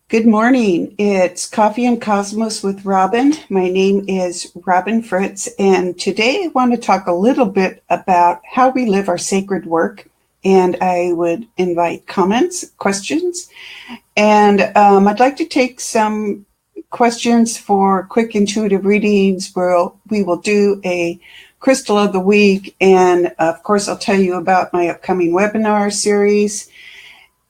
Good morning. It's Coffee and Cosmos with Robin. My name is Robin Fritz, and today I want to talk a little bit about how we live our sacred work. And I would invite comments, questions, and I'd like to take some questions for quick intuitive readings. We will do a crystal of the week, and of course, I'll tell you about my upcoming webinar series.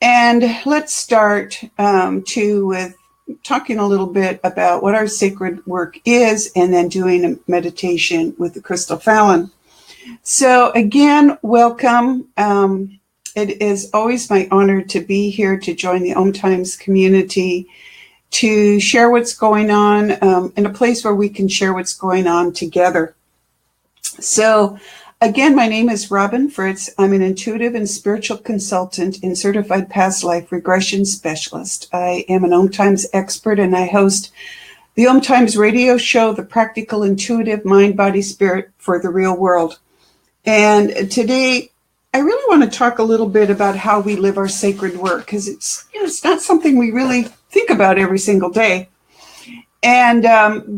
And let's start with talking a little bit about what our sacred work is, and then doing a meditation with the Crystal Fallon. So again, welcome. It is always my honor to be here to join the Om Times community, to share what's going on in a place where we can share what's going on together. So again, my name is Robin Fritz. I'm an intuitive and spiritual consultant and certified past life regression specialist. I am an Om Times expert, and I host the Om Times radio show, The Practical Intuitive Mind, Body, Spirit for the Real World. And today, I really want to talk a little bit about how we live our sacred work, because it's not something we really think about every single day. And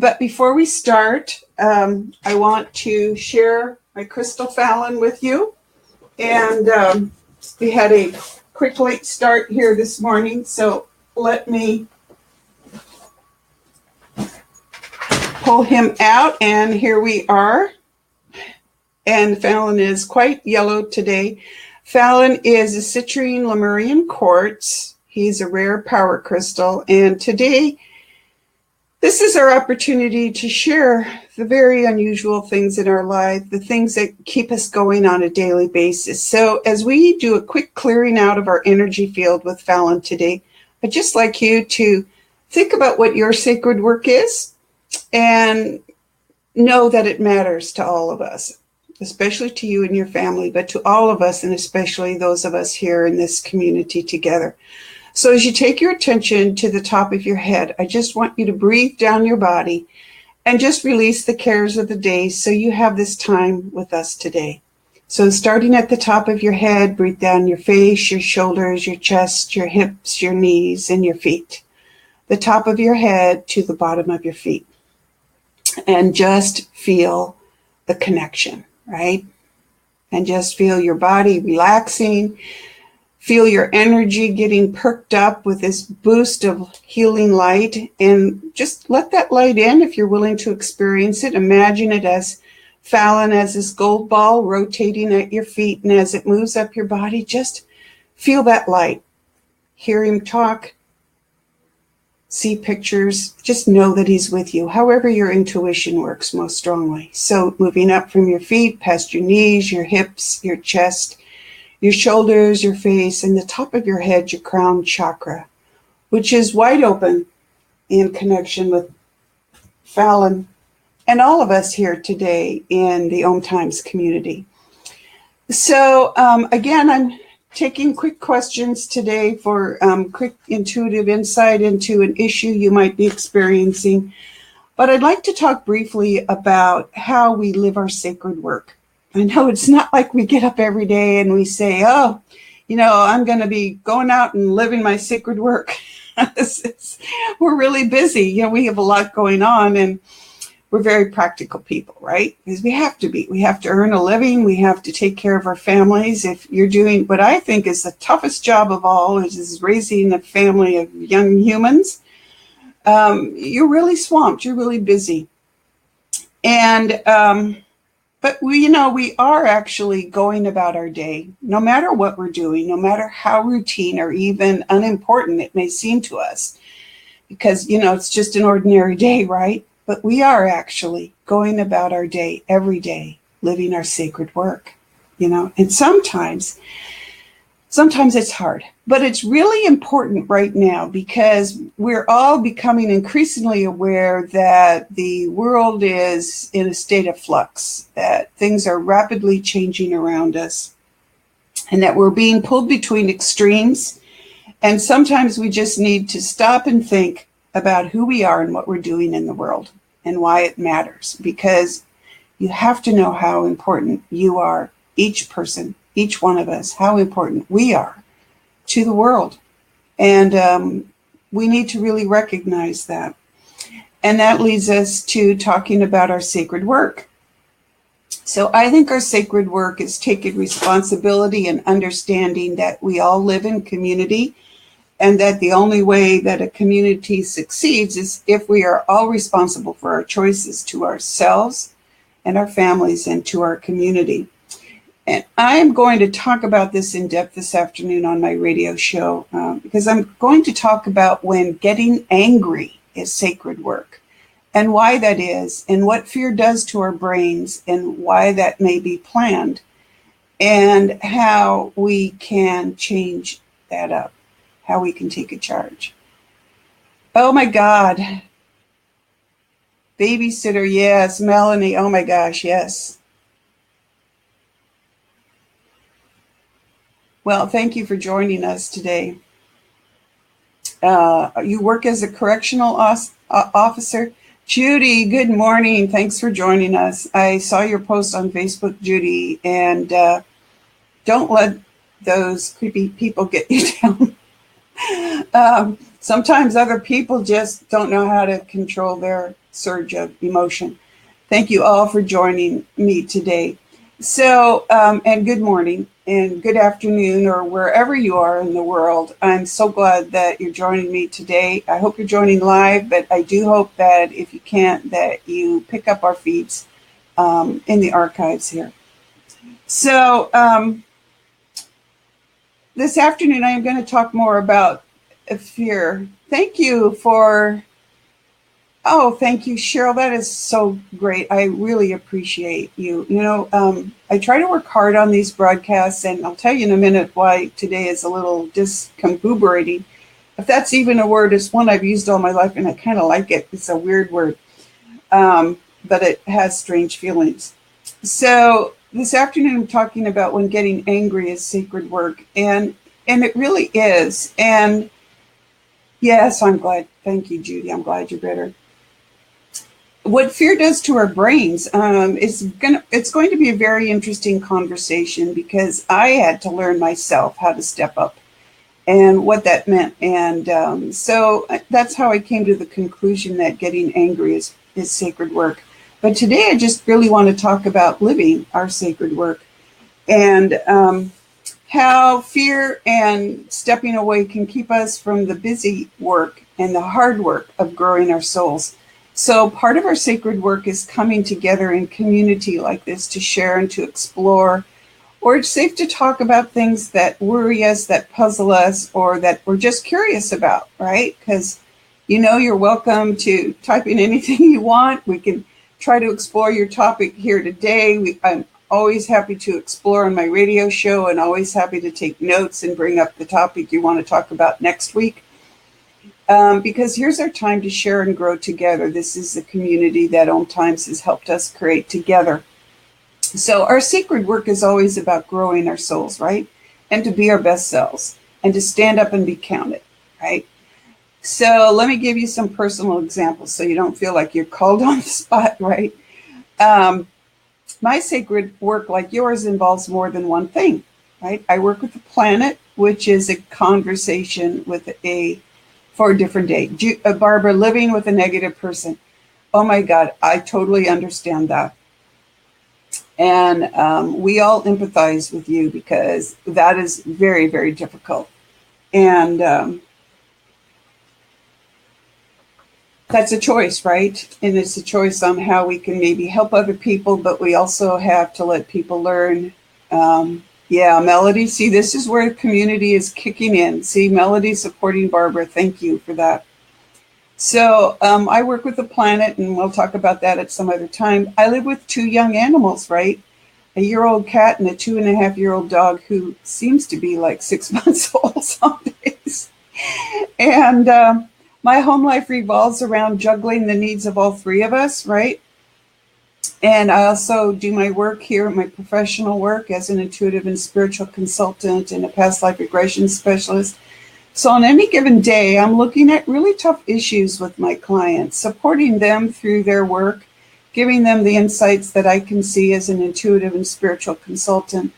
but before we start, I want to share my Crystal Fallon with you. And we had a quick late start here this morning, so let me pull him out, and here we are. And Fallon is quite yellow today. Fallon is a citrine Lemurian quartz. He's a rare power crystal, and today this is our opportunity to share the very unusual things in our life, the things that keep us going on a daily basis. So as we do a quick clearing out of our energy field with Fallon today, I'd just like you to think about what your sacred work is and know that it matters to all of us, especially to you and your family, but to all of us, and especially those of us here in this community together. So as you take your attention to the top of your head, I just want you to breathe down your body and just release the cares of the day, so you have this time with us today. So starting at the top of your head, breathe down your face, your shoulders, your chest, your hips, your knees, and your feet. The top of your head to the bottom of your feet. And just feel the connection, right? And just feel your body relaxing. Feel your energy getting perked up with this boost of healing light, and just let that light in if you're willing to experience it. Imagine it as Fallon, as this gold ball rotating at your feet, and as it moves up your body, just feel that light. Hear him talk, see pictures, just know that he's with you, however your intuition works most strongly. So moving up from your feet, past your knees, your hips, your chest, your shoulders, your face, and the top of your head, your crown chakra, which is wide open in connection with Fallon and all of us here today in the Om Times community. So again, I'm taking quick questions today for quick intuitive insight into an issue you might be experiencing. But I'd like to talk briefly about how we live our sacred work. I know it's not like we get up every day and we say, oh, I'm going to be going out and living my sacred work. We're really busy. We have a lot going on, and we're very practical people, right? Because we have to be. We have to earn a living. We have to take care of our families. If you're doing what I think is the toughest job of all, which is raising a family of young humans, you're really swamped. You're really busy. And but we are actually going about our day, no matter what we're doing, no matter how routine or even unimportant it may seem to us, because, it's just an ordinary day, right? But we are actually going about our day every day, living our sacred work, and sometimes it's hard, but it's really important right now, because we're all becoming increasingly aware that the world is in a state of flux, that things are rapidly changing around us, and that we're being pulled between extremes. And sometimes we just need to stop and think about who we are and what we're doing in the world and why it matters, because you have to know how important you are, each person, each one of us, how important we are to the world. And we need to really recognize that. And that leads us to talking about our sacred work. So I think our sacred work is taking responsibility and understanding that we all live in community, and that the only way that a community succeeds is if we are all responsible for our choices to ourselves and our families and to our community. And I'm going to talk about this in depth this afternoon on my radio show because I'm going to talk about when getting angry is sacred work and why that is and what fear does to our brains and why that may be planned and how we can change that up, how we can take a charge. Oh my God. Babysitter, yes. Melanie, oh my gosh, yes. Well, thank you for joining us today. You work as a correctional officer. Judy, good morning. Thanks for joining us. I saw your post on Facebook, Judy, and don't let those creepy people get you down. Sometimes other people just don't know how to control their surge of emotion. Thank you all for joining me today. So, and good morning and good afternoon, or wherever you are in the world. I'm so glad that you're joining me today. I hope you're joining live, but I do hope that if you can't, that you pick up our feeds in the archives here. So, this afternoon, I am going to talk more about fear. Thank you, Cheryl. That is so great. I really appreciate you. I try to work hard on these broadcasts, and I'll tell you in a minute why today is a little discombobulating. If that's even a word, it's one I've used all my life, and I kind of like it. It's a weird word, but it has strange feelings. So this afternoon, I'm talking about when getting angry is sacred work, and it really is. And yes, I'm glad. Thank you, Judy. I'm glad you're better. What fear does to our brains it's going to be a very interesting conversation because I had to learn myself how to step up and what that meant. And so that's how I came to the conclusion that getting angry is sacred work. But today I just really want to talk about living our sacred work and how fear and stepping away can keep us from the busy work and the hard work of growing our souls. So part of our sacred work is coming together in community like this to share and to explore, or it's safe to talk about things that worry us, that puzzle us, or that we're just curious about, right? Because, you're welcome to type in anything you want. We can try to explore your topic here today. I'm always happy to explore on my radio show and always happy to take notes and bring up the topic you want to talk about next week. Because here's our time to share and grow together. This is the community that Om Times has helped us create together. So our sacred work is always about growing our souls, right? And to be our best selves and to stand up and be counted, right? So let me give you some personal examples so you don't feel like you're called on the spot, right? My sacred work, like yours, involves more than one thing, right? I work with the planet, which is a conversation for a different day. Barbara, living with a negative person. Oh my God, I totally understand that. And we all empathize with you because that is very, very difficult. And that's a choice, right? And it's a choice on how we can maybe help other people, but we also have to let people learn. Yeah, Melody, see, this is where community is kicking in. See, Melody supporting Barbara. Thank you for that. So I work with the planet, and we'll talk about that at some other time. I live with two young animals, right? A year-old cat and a 2.5-year-old dog who seems to be like 6 months old some days. And my home life revolves around juggling the needs of all three of us, right? And I also do my work here, my professional work as an intuitive and spiritual consultant and a past life regression specialist. So on any given day, I'm looking at really tough issues with my clients, supporting them through their work, giving them the insights that I can see as an intuitive and spiritual consultant.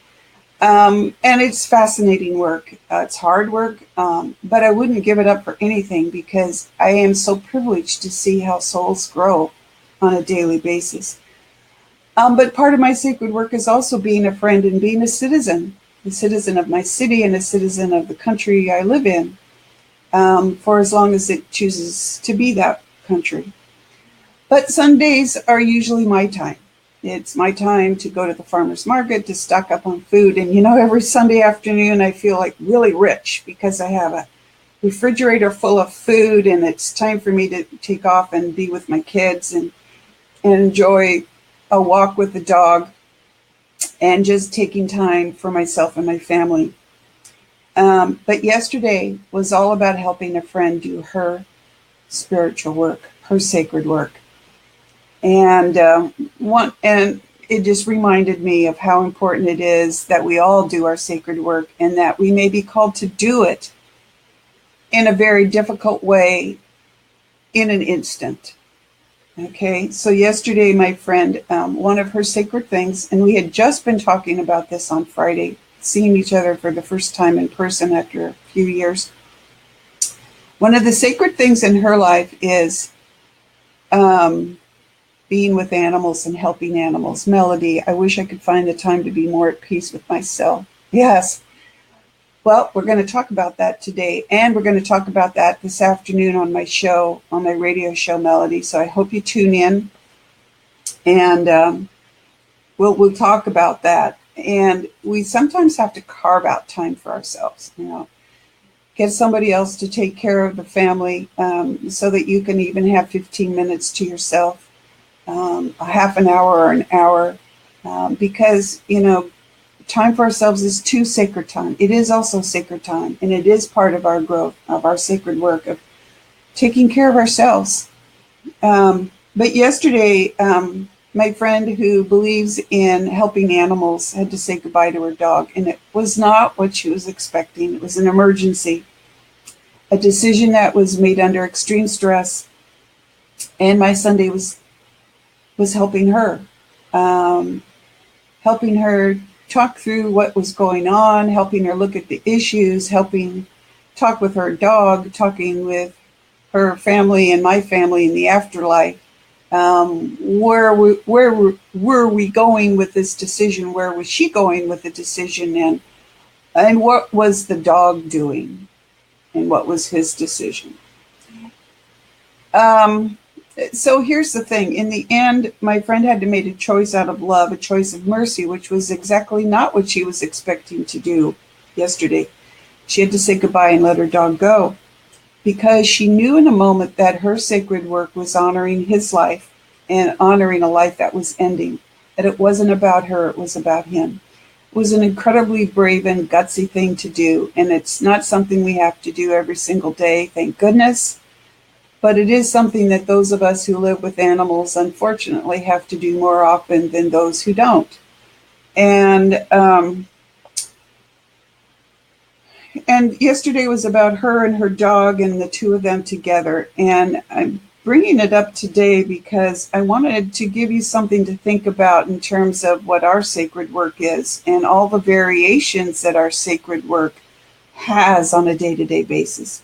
And it's fascinating work. It's hard work, but I wouldn't give it up for anything because I am so privileged to see how souls grow on a daily basis. But part of my sacred work is also being a friend and being a citizen of my city and a citizen of the country I live in, for as long as it chooses to be that country. But Sundays are usually my time. It's my time to go to the farmer's market to stock up on food. And, every Sunday afternoon, I feel like really rich because I have a refrigerator full of food and it's time for me to take off and be with my kids and enjoy a walk with the dog and just taking time for myself and my family. But yesterday was all about helping a friend do her spiritual work, her sacred work. And it just reminded me of how important it is that we all do our sacred work and that we may be called to do it in a very difficult way in an instant. Okay, so yesterday, my friend, one of her sacred things, and we had just been talking about this on Friday, seeing each other for the first time in person after a few years. One of the sacred things in her life is being with animals and helping animals. Melody, I wish I could find the time to be more at peace with myself. Yes. Well, we're going to talk about that today, and we're going to talk about that this afternoon on my show, on my radio show, Melody. So I hope you tune in, and we'll talk about that. And we sometimes have to carve out time for ourselves, get somebody else to take care of the family, so that you can even have 15 minutes to yourself. A half an hour or an hour, because, time for ourselves is too sacred time. It is also sacred time, and it is part of our growth, of our sacred work, of taking care of ourselves. But yesterday, my friend who believes in helping animals had to say goodbye to her dog, and it was not what she was expecting. It was an emergency, a decision that was made under extreme stress, and my Sunday was helping her talk through what was going on, helping her look at the issues, helping talk with her dog, talking with her family and my family in the afterlife. Where were we going with this decision? Where was she going with the decision? And what was the dog doing? And what was his decision? So here's the thing. In the end, my friend had to make a choice out of love, a choice of mercy, which was exactly not what she was expecting to do yesterday. She had to say goodbye and let her dog go because she knew in a moment that her sacred work was honoring his life and honoring a life that was ending, that it wasn't about her, it was about him. It was an incredibly brave and gutsy thing to do, and it's not something we have to do every single day, thank goodness. But it is something that those of us who live with animals, unfortunately, have to do more often than those who don't. And yesterday was about her and her dog and the two of them together. And I'm bringing it up today because I wanted to give you something to think about in terms of what our sacred work is and all the variations that our sacred work has on a day-to-day basis.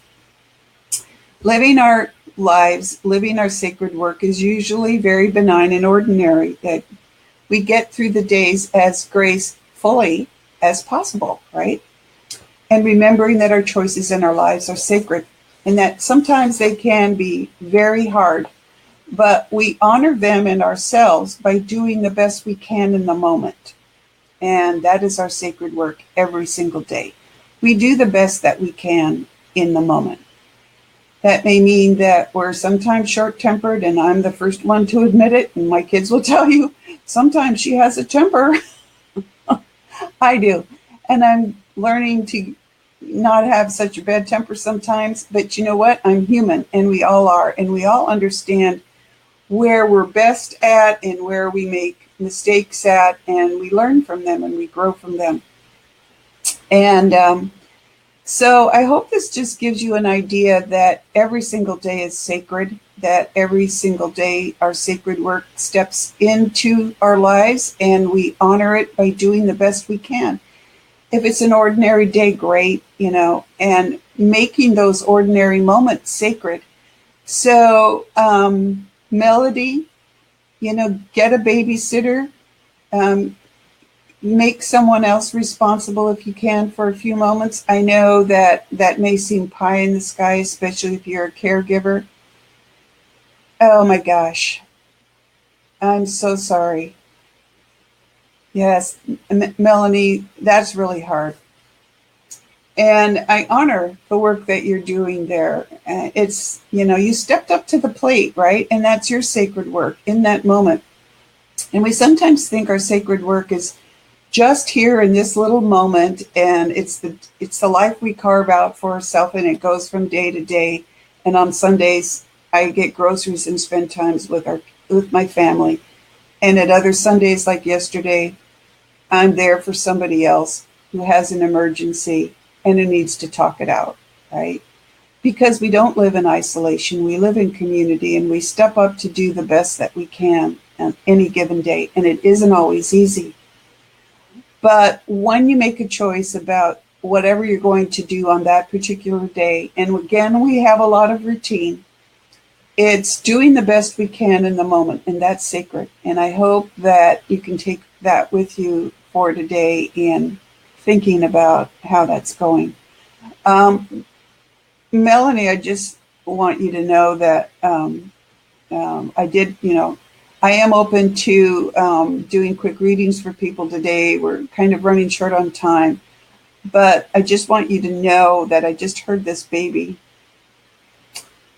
Living our lives, living our sacred work is usually very benign and ordinary, that we get through the days as gracefully as possible, right? And remembering that our choices in our lives are sacred and that sometimes they can be very hard, but we honor them and ourselves by doing the best we can in the moment. And that is our sacred work every single day. We do the best that we can in the moment. That may mean that we're sometimes short-tempered, and I'm the first one to admit it, and my kids will tell you, sometimes she has a temper. I do. And I'm learning to not have such a bad temper sometimes, but you know what? I'm human, and we all are, and we all understand where we're best at and where we make mistakes at, and we learn from them and we grow from them. And so I hope this just gives you an idea that every single day is sacred, that every single day our sacred work steps into our lives and we honor it by doing the best we can. If it's an ordinary day, great, and making those ordinary moments sacred. So, Melody, get a babysitter, um, make someone else responsible if you can for a few moments. I know that that may seem pie in the sky, especially if you're a caregiver. Oh my gosh, I'm so sorry. Yes, Melanie, that's really hard. And I honor the work that you're doing there. It's, you stepped up to the plate, right? And that's your sacred work in that moment. And we sometimes think our sacred work is just here in this little moment, and it's the life we carve out for ourselves, and it goes from day to day. And on Sundays, I get groceries and spend times with my family. And at other Sundays, like yesterday, I'm there for somebody else who has an emergency and who needs to talk it out, right? Because we don't live in isolation, we live in community, and we step up to do the best that we can on any given day. And it isn't always easy. But when you make a choice about whatever you're going to do on that particular day, and again, we have a lot of routine, it's doing the best we can in the moment, and that's sacred. And I hope that you can take that with you for today in thinking about how that's going. Um, Melanie, I just want you to know that I did, I am open to doing quick readings for people today. We're kind of running short on time, but I just want you to know that I just heard this baby.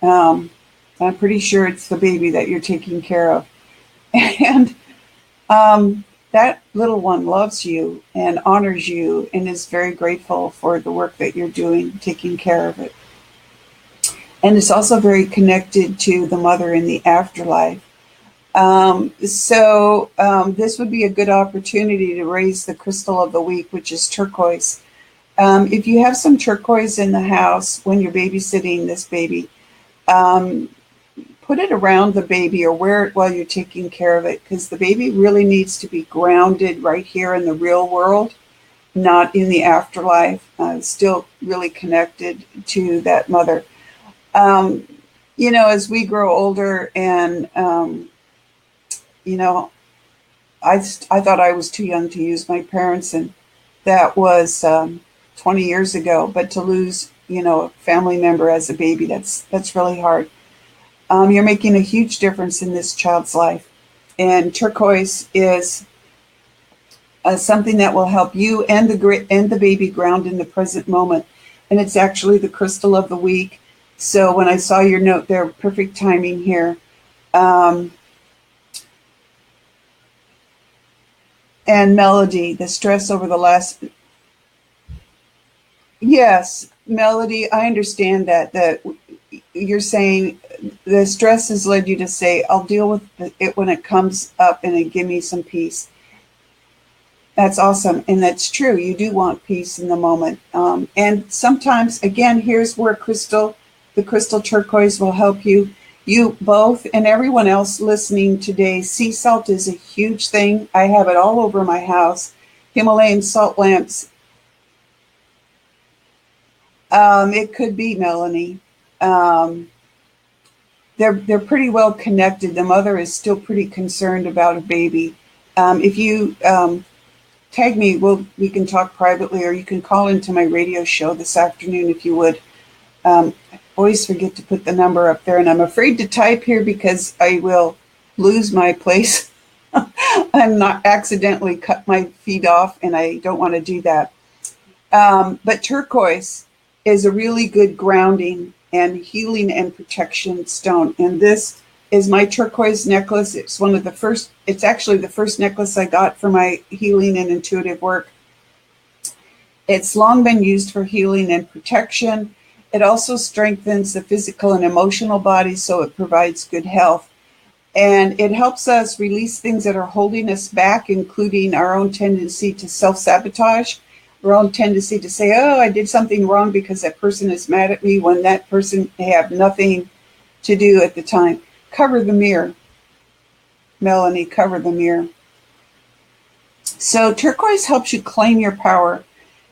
Um, I'm pretty sure it's the baby that you're taking care of. And that little one loves you and honors you and is very grateful for the work that you're doing, taking care of it. And it's also very connected to the mother in the afterlife. So this would be a good opportunity to raise the crystal of the week, which is turquoise. If you have some turquoise in the house when you're babysitting this baby, um, put it around the baby or wear it while you're taking care of it, because the baby really needs to be grounded right here in the real world, not in the afterlife, still really connected to that mother. Um, as we grow older and, you know, I thought I was too young to use my parents, and that was 20 years ago. But to lose, a family member as a baby, that's really hard. You're making a huge difference in this child's life, and turquoise is something that will help you and the baby ground in the present moment. And it's actually the crystal of the week. So when I saw your note there, perfect timing here. Um, and Melody, the stress over the last. Yes, Melody, I understand that you're saying the stress has led you to say, I'll deal with it when it comes up and it give me some peace. That's awesome. And that's true. You do want peace in the moment. And sometimes, again, here's where the crystal turquoise will help you. You both and everyone else listening today, sea salt is a huge thing. I have it all over my house. Himalayan salt lamps. It could be, Melanie. Um, they're pretty well connected. The mother is still pretty concerned about a baby. If you tag me, we can talk privately, or you can call into my radio show this afternoon if you would. I always forget to put the number up there, and I'm afraid to type here because I will lose my place. I'm not accidentally cut my feet off, and I don't want to do that. But turquoise is a really good grounding and healing and protection stone. And this is my turquoise necklace. It's actually the first necklace I got for my healing and intuitive work. It's long been used for healing and protection. It also strengthens the physical and emotional body, so it provides good health. And it helps us release things that are holding us back, including our own tendency to self-sabotage, our own tendency to say, oh, I did something wrong because that person is mad at me, when that person had nothing to do at the time. Cover the mirror, Melanie, cover the mirror. So turquoise helps you claim your power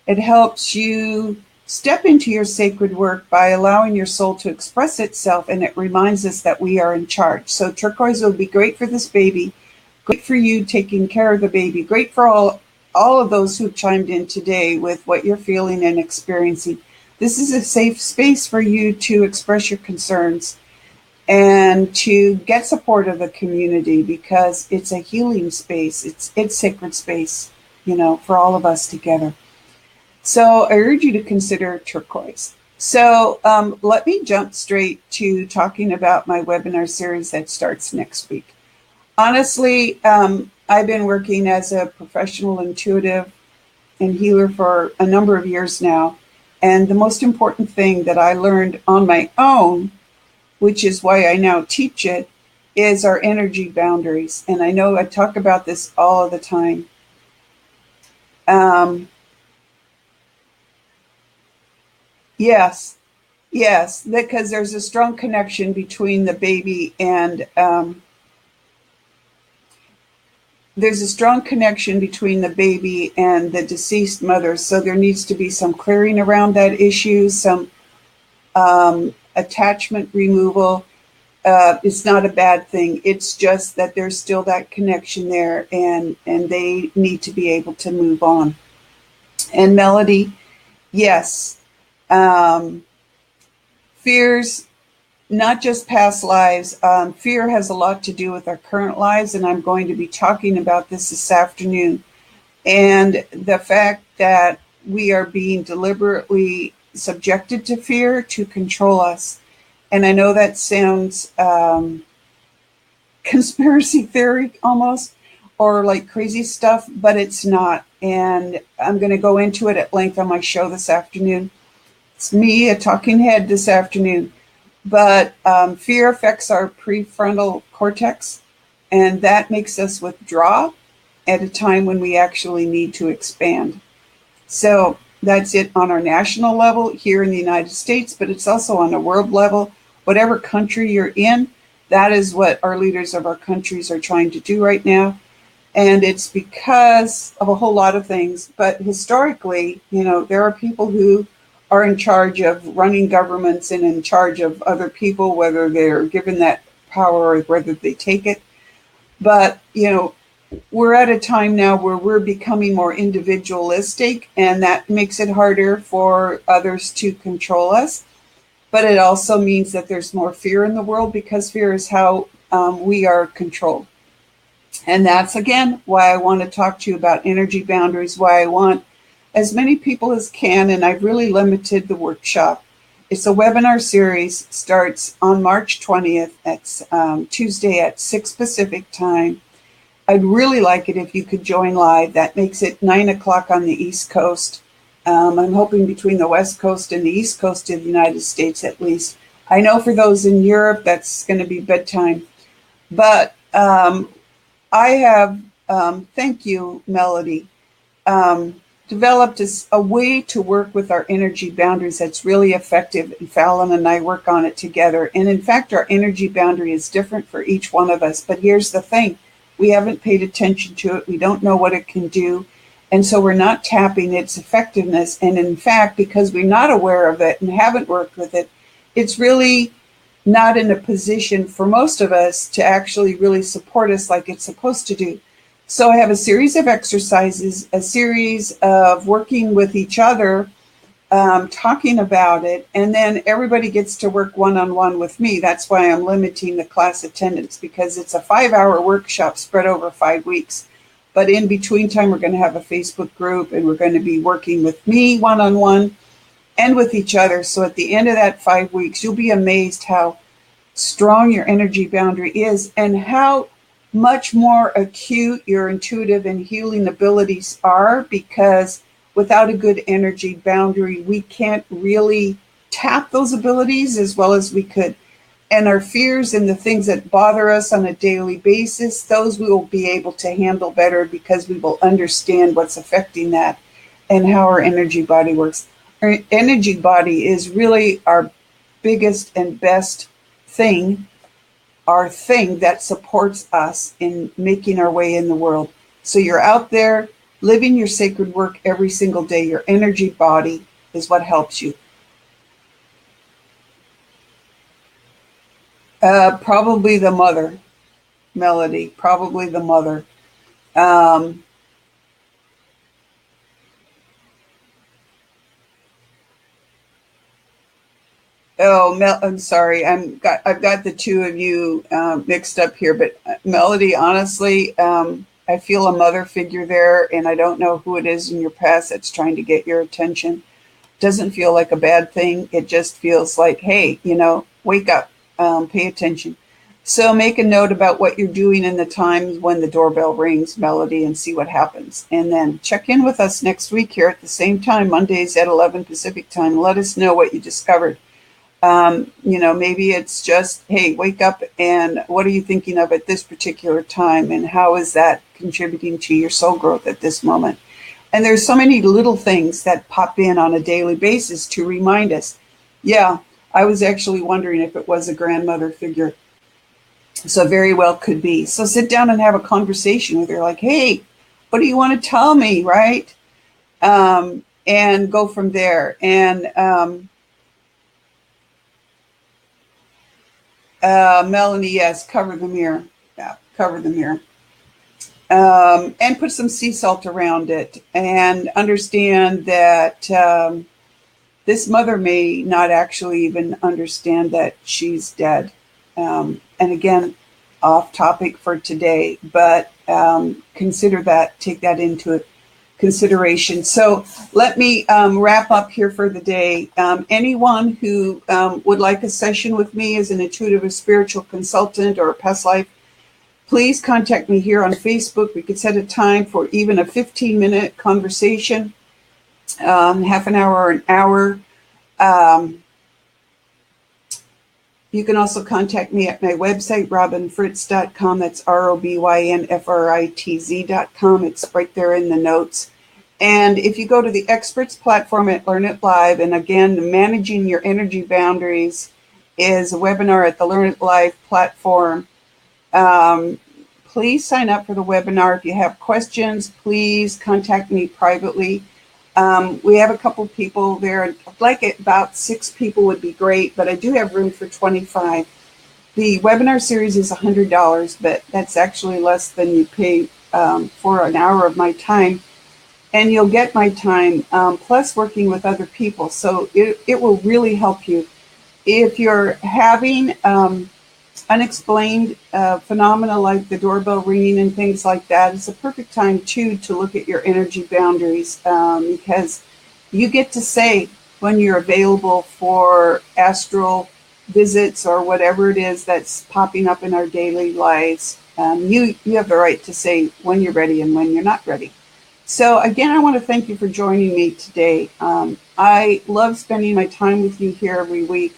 It helps you step into your sacred work by allowing your soul to express itself, and it reminds us that we are in charge. So turquoise will be great for this baby, great for you taking care of the baby, great for all of those who chimed in today with what you're feeling and experiencing. This is a safe space for you to express your concerns and to get support of the community, because it's a healing space. It's sacred space, for all of us together. So I urge you to consider turquoise. So let me jump straight to talking about my webinar series that starts next week. Honestly, I've been working as a professional intuitive and healer for a number of years now. And the most important thing that I learned on my own, which is why I now teach it, is our energy boundaries. And I know I talk about this all of the time. Yes, because there's a strong connection between the baby and the deceased mother. So there needs to be some clearing around that issue, some attachment removal. It's not a bad thing. It's just that there's still that connection there, and they need to be able to move on. And Melody, yes. Fears, not just past lives. Fear has a lot to do with our current lives, and I'm going to be talking about this afternoon. And the fact that we are being deliberately subjected to fear to control us. And I know that sounds conspiracy theory almost, or like crazy stuff, but it's not. And I'm going to go into it at length on my show this afternoon. It's me, a talking head this afternoon. But fear affects our prefrontal cortex, and that makes us withdraw at a time when we actually need to expand. So that's it on our national level here in the United States, but it's also on a world level. Whatever country you're in, that is what our leaders of our countries are trying to do right now. And it's because of a whole lot of things. But historically, there are people who are in charge of running governments and in charge of other people, whether they're given that power or whether they take it. But, we're at a time now where we're becoming more individualistic, and that makes it harder for others to control us. But it also means that there's more fear in the world, because fear is how we are controlled. And that's, again, why I want to talk to you about energy boundaries, why I want as many people as can, and I've really limited the workshop. It's a webinar series, starts on March 20th, at Tuesday at 6 Pacific time. I'd really like it if you could join live. That makes it 9 o'clock on the East Coast. I'm hoping between the West Coast and the East Coast of the United States at least. I know for those in Europe, that's going to be bedtime. But I have, thank you, Melody, developed a way to work with our energy boundaries that's really effective, and Fallon and I work on it together. And in fact, our energy boundary is different for each one of us. But here's the thing. We haven't paid attention to it. We don't know what it can do. And so we're not tapping its effectiveness. And in fact, because we're not aware of it and haven't worked with it, it's really not in a position for most of us to actually really support us like it's supposed to do. So I have a series of exercises, a series of working with each other, talking about it, and then everybody gets to work one-on-one with me. That's why I'm limiting the class attendance, because it's a 5-hour workshop spread over 5 weeks. But in between time, we're going to have a Facebook group, and we're going to be working with me one-on-one and with each other. So at the end of that 5 weeks, you'll be amazed how strong your energy boundary is and how much more acute your intuitive and healing abilities are, because without a good energy boundary, we can't really tap those abilities as well as we could. And our fears and the things that bother us on a daily basis, those we will be able to handle better, because we will understand what's affecting that and how our energy body works. Our energy body is really our biggest and best thing, our thing that supports us in making our way in the world. So you're out there, Living your sacred work every single day, your energy body is what helps you. Probably the mother, Melody, probably the mother. Um, I'm sorry. I've got the two of you mixed up here, but Melody, honestly, I feel a mother figure there, and I don't know who it is in your past that's trying to get your attention. Doesn't feel like a bad thing. It just feels like, hey, wake up, pay attention. So make a note about what you're doing in the times when the doorbell rings, Melody, and see what happens. And then check in with us next week here at the same time, Mondays at 11 Pacific time. Let us know what you discovered. Maybe it's just, hey, wake up, and what are you thinking of at this particular time, and how is that contributing to your soul growth at this moment? And there's so many little things that pop in on a daily basis to remind us, yeah, I was actually wondering if it was a grandmother figure. So very well could be. So sit down and have a conversation with her, like, hey, what do you want to tell me, right? And go from there. And Melanie, yes, cover the mirror. Yeah, cover the mirror. And put some sea salt around it, and understand that this mother may not actually even understand that she's dead. And again, off topic for today, but consider that, take that into consideration. So let me wrap up here for the day. Anyone who would like a session with me as an intuitive or spiritual consultant or a past life, please contact me here on Facebook. We could set a time for even a 15-minute conversation, half an hour or an hour. You can also contact me at my website, robynfritz.com. That's ROBYNFRITZ.com. It's right there in the notes. And if you go to the experts platform at Learn It Live, and again, Managing Your Energy Boundaries is a webinar at the Learn It Live platform. Please sign up for the webinar. If you have questions, please contact me privately. We have a couple people there. I'd like about 6 people would be great, but I do have room for 25. The webinar series is $100, but that's actually less than you pay for an hour of my time. And you'll get my time, plus working with other people. So it will really help you. If you're having unexplained phenomena like the doorbell ringing and things like that, it's a perfect time too to look at your energy boundaries, because you get to say when you're available for astral visits or whatever it is that's popping up in our daily lives. You have the right to say when you're ready and when you're not ready. So again, I want to thank you for joining me today. I love spending my time with you here every week.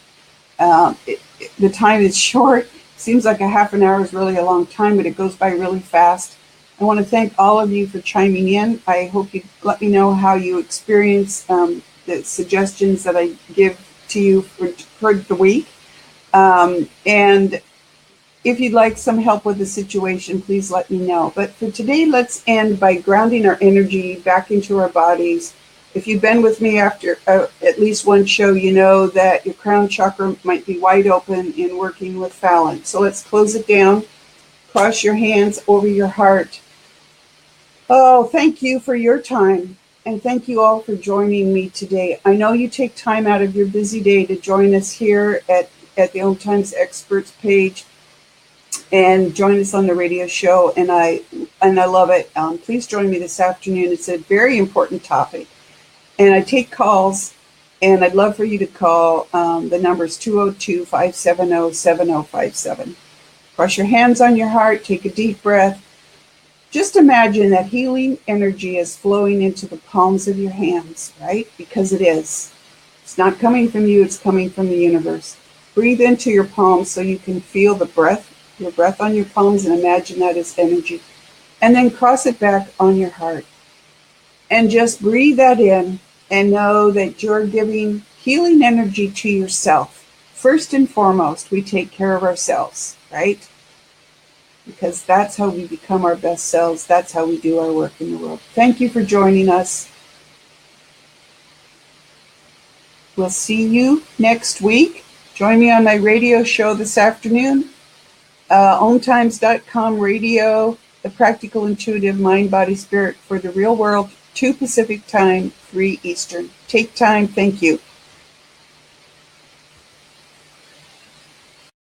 The time is short. Seems like a half an hour is really a long time, but it goes by really fast. I want to thank all of you for chiming in. I hope you let me know how you experience the suggestions that I give to you for the week. And if you'd like some help with the situation, please let me know. But for today, let's end by grounding our energy back into our bodies. If you've been with me after at least one show, you know that your crown chakra might be wide open in working with Fallon. So let's close it down. Cross your hands over your heart. Oh, thank you for your time. And thank you all for joining me today. I know you take time out of your busy day to join us here at the Old Times Experts page and join us on the radio show. And I love it. Please join me this afternoon. It's a very important topic. And I take calls, and I'd love for you to call. The number is 202-570-7057. Cross your hands on your heart. Take a deep breath. Just imagine that healing energy is flowing into the palms of your hands, right? Because it is. It's not coming from you. It's coming from the universe. Breathe into your palms so you can feel the breath, your breath on your palms, and imagine that as energy. And then cross it back on your heart. And just breathe that in. And know that you're giving healing energy to yourself. First and foremost, we take care of ourselves, right? because that's how we become our best selves. That's how we do our work in the world. Thank you for joining us. We'll see you next week. Join me on my radio show this afternoon, OwnTimes.com radio, the practical, intuitive mind, body, spirit for the real world, 2 Pacific time, 3 Eastern. Take time. Thank you.